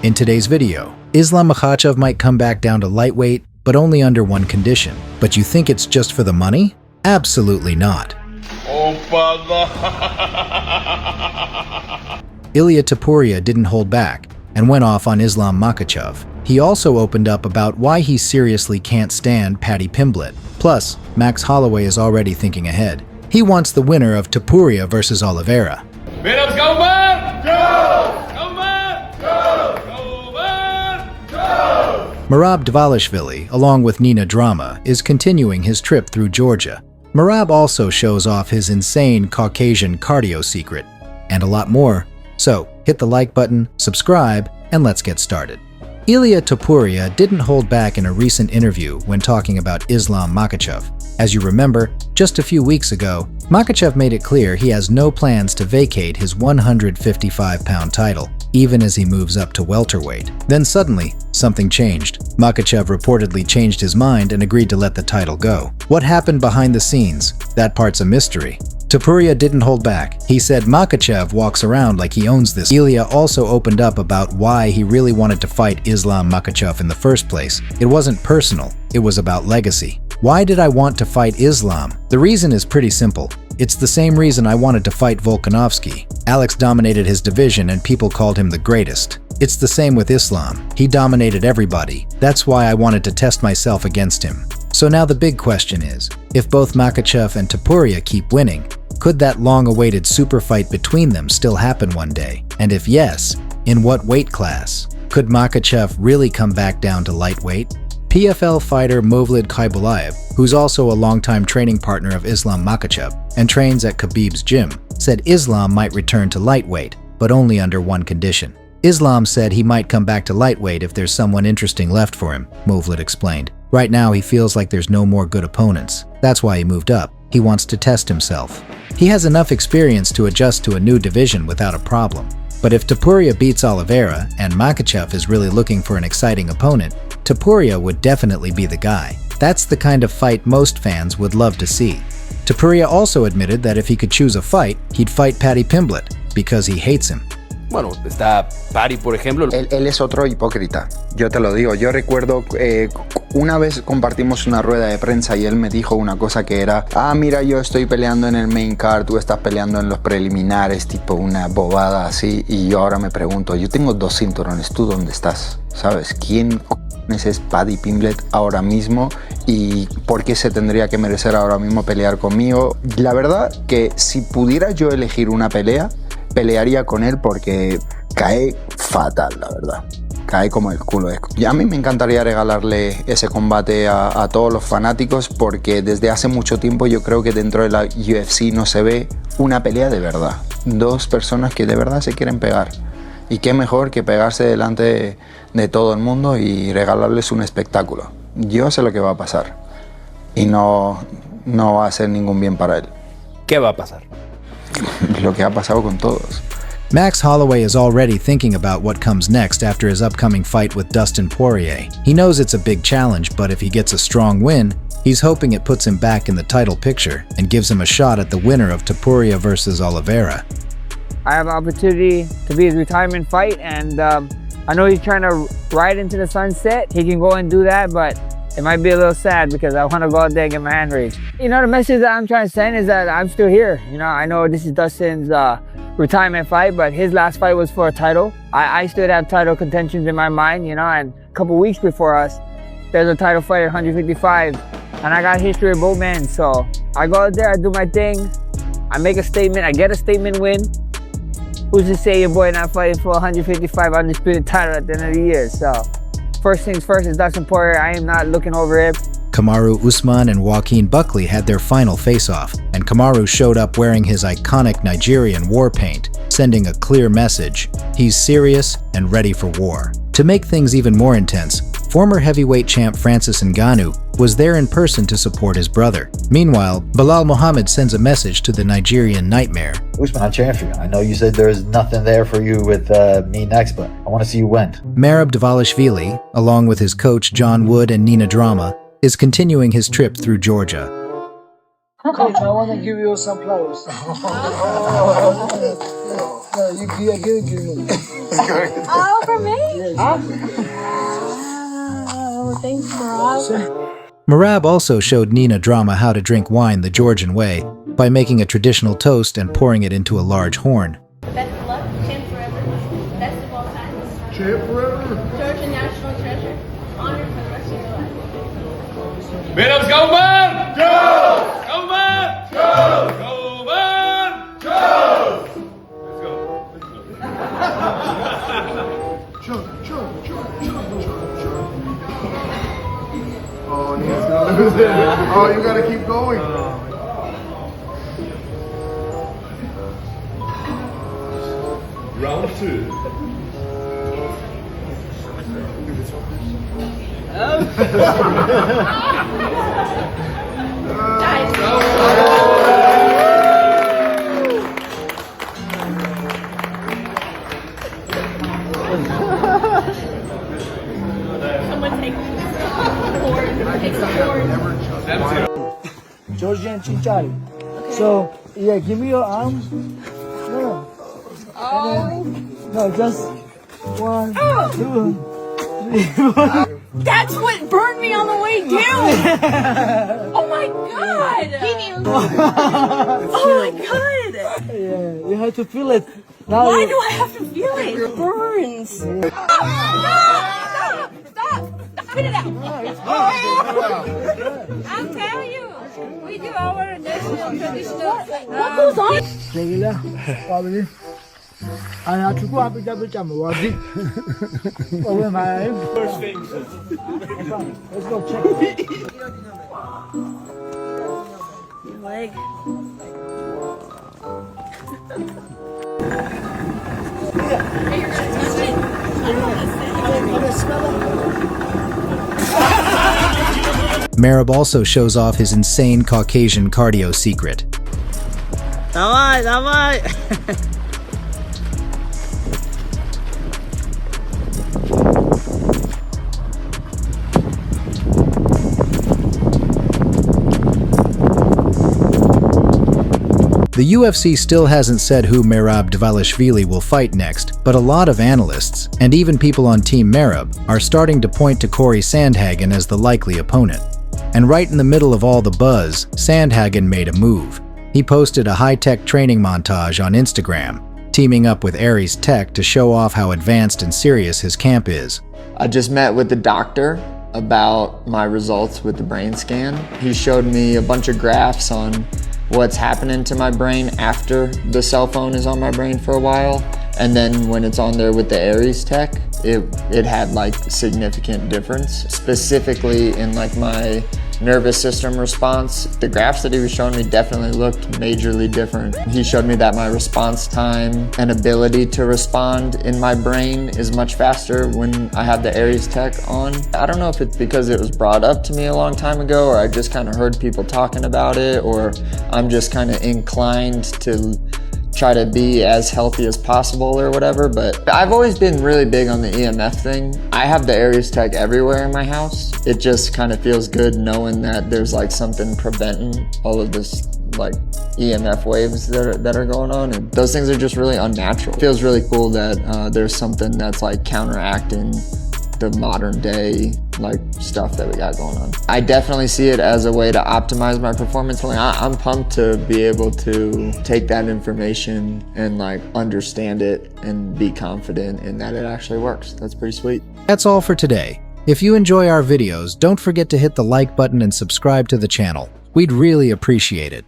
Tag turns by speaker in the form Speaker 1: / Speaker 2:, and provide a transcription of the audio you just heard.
Speaker 1: In today's video, Islam Makhachev might come back down to lightweight, but only under one condition. But you think it's just for the money? Absolutely not. Ilia Topuria didn't hold back and went off on Islam Makhachev. He also opened up about why he seriously can't stand Paddy Pimblett. Plus, Max Holloway is already thinking ahead. He wants the winner of Topuria versus Oliveira. Dvalishvili, along with Nina Drama, is continuing his trip through Georgia. Merab also shows off his insane Caucasian cardio secret, and a lot more. So, hit the like button, subscribe, and let's get started. Ilia Topuria didn't hold back in a recent interview when talking about Islam Makhachev. As you remember, just a few weeks ago, Makhachev made it clear he has no plans to vacate his 155-pound title, even as he moves up to welterweight. Then suddenly, something changed. Makhachev reportedly changed his mind and agreed to let the title go. What happened behind the scenes? That part's a mystery. Topuria didn't hold back. He said Makhachev walks around like he owns this. Ilia also opened up about why he really wanted to fight Islam Makhachev in the first place. It wasn't personal, it was about legacy. Why did I want to fight Islam? The reason is pretty simple. It's the same reason I wanted to fight Volkanovski. Alex dominated his division and people called him the greatest. It's the same with Islam. He dominated everybody. That's why I wanted to test myself against him. So now the big question is, if both Makhachev and Topuria keep winning, could that long-awaited super fight between them still happen one day? And if yes, in what weight class? Could Makhachev really come back down to lightweight? PFL fighter Movlid Khaybulaev, who's also a longtime training partner of Islam Makhachev and trains at Khabib's gym, said Islam might return to lightweight, but only under one condition. Islam said he might come back to lightweight if there's someone interesting left for him, Movlid explained. Right now he feels like there's no more good opponents. That's why he moved up. He wants to test himself. He has enough experience to adjust to a new division without a problem. But if Topuria beats Oliveira and Makhachev is really looking for an exciting opponent, Topuria would definitely be the guy. That's the kind of fight most fans would love to see. Topuria also admitted that if he could choose a fight, he'd fight Paddy Pimblett because he hates him.
Speaker 2: Bueno, está Paddy, por ejemplo.
Speaker 3: Él es otro hipócrita, yo te lo digo. Yo recuerdo una vez compartimos una rueda de prensa y él me dijo una cosa que era: mira, yo estoy peleando en el main card, tú estás peleando en los preliminares, tipo una bobada así. Y yo ahora me pregunto, yo tengo 2 cinturones, ¿tú dónde estás? ¿Sabes? ¿Quién es Paddy Pimblett ahora mismo? ¿Y por qué se tendría que merecer ahora mismo pelear conmigo? La verdad que si pudiera yo elegir una pelea, pelearía con él porque cae fatal, la verdad. Cae como el culo. Y a mí me encantaría regalarle ese combate a todos los fanáticos porque desde hace mucho tiempo yo creo que dentro de la UFC no se ve una pelea de verdad. 2 personas que de verdad se quieren pegar. Y qué mejor que pegarse delante de todo el mundo y regalarles un espectáculo. Yo sé lo que va a pasar y no va a ser ningún bien para él.
Speaker 2: ¿Qué va a pasar?
Speaker 3: Lo que ha pasado con todos.
Speaker 1: Max Holloway is already thinking about what comes next after his upcoming fight with Dustin Poirier. He knows it's a big challenge, but if he gets a strong win, he's hoping it puts him back in the title picture and gives him a shot at the winner of Topuria versus Oliveira.
Speaker 4: I have an opportunity to be his retirement fight, and I know he's trying to ride into the sunset. He can go and do that, but it might be a little sad because I want to go out there and get my hand raised. You know, the message that I'm trying to send is that I'm still here. You know, I know this is Dustin's retirement fight, but his last fight was for a title. I still have title contentions in my mind, you know, and a couple weeks before us, there's a title fight at 155, and I got history of both men. So I go out there, I do my thing, I make a statement, I get a statement win. Who's to say your boy not fighting for 155 undisputed title at the end of the year? So first things first is Dustin Poirier. I am not looking over it.
Speaker 1: Kamaru Usman and Joaquin Buckley had their final face-off, and Kamaru showed up wearing his iconic Nigerian war paint, sending a clear message. He's serious and ready for war. To make things even more intense, former heavyweight champ Francis Ngannou was there in person to support his brother. Meanwhile, Bilal Muhammad sends a message to the Nigerian nightmare.
Speaker 5: Usman, I'm cheering for you. I know you said there's nothing there for you with me next, but I want to see you win.
Speaker 1: Dvalishvili, along with his coach John Wood and Nina Drama, is continuing his trip through Georgia.
Speaker 6: Coach, I want to give you some flowers. No, you give me.
Speaker 7: Oh, for me?
Speaker 6: Yes.
Speaker 7: Oh, thanks, Rob.
Speaker 1: Merab also showed Nina Drama how to drink wine the Georgian way by making a traditional toast and pouring it into a large horn.
Speaker 8: Best of luck, champ forever, best of all time.
Speaker 9: Champ forever.
Speaker 8: Georgia national treasure, honored for the rest of your life.
Speaker 2: ¡Menos go man! Go! Go man! Go! Go man! Go! Let's go.
Speaker 9: Oh, Nina's gonna lose it. Oh, you gotta keep going.
Speaker 2: Round 2.
Speaker 8: Someone take the horn.
Speaker 6: Georgian chinchari. Okay. So, yeah, give me your arm. No.
Speaker 7: Oh.
Speaker 6: No, just 1, 2, 3.
Speaker 7: That's what burned me on the way down. Oh my god. Oh my god.
Speaker 6: Yeah, you have to feel it. Now
Speaker 7: Why do I have to feel it? It burns. Stop! Spit it out. I'll tell you. We do our national traditional. What goes on?
Speaker 6: Regular. Probably. I have to go up with the jam. Over my first thing. Let's go check it.
Speaker 7: Your leg.
Speaker 1: Merab also shows off his insane Caucasian cardio secret.
Speaker 6: Давай, давай.
Speaker 1: The UFC still hasn't said who Merab Dvalishvili will fight next, but a lot of analysts, and even people on Team Merab, are starting to point to Corey Sandhagen as the likely opponent. And right in the middle of all the buzz, Sandhagen made a move. He posted a high-tech training montage on Instagram, teaming up with Aries Tech to show off how advanced and serious his camp is.
Speaker 3: I just met with the doctor about my results with the brain scan. He showed me a bunch of graphs on what's happening to my brain after the cell phone is on my brain for a while, and then when it's on there with the Aries Tech, it had like significant difference, specifically in like my nervous system response. The graphs that he was showing me definitely looked majorly different. He showed me that my response time and ability to respond in my brain is much faster when I have the Aries Tech on. I don't know if it's because it was brought up to me a long time ago, or I just kind of heard people talking about it, or I'm just kind of inclined to try to be as healthy as possible or whatever, but I've always been really big on the EMF thing. I have the Aries Tech everywhere in my house. It just kind of feels good knowing that there's like something preventing all of this like EMF waves that are going on, and those things are just really unnatural. It feels really cool that there's something that's like counteracting the modern day like stuff that we got going on. I definitely see it as a way to optimize my performance. I'm pumped to be able to take that information and like understand it and be confident in that it actually works. That's pretty sweet.
Speaker 1: That's all for today. If you enjoy our videos, don't forget to hit the like button and subscribe to the channel. We'd really appreciate it.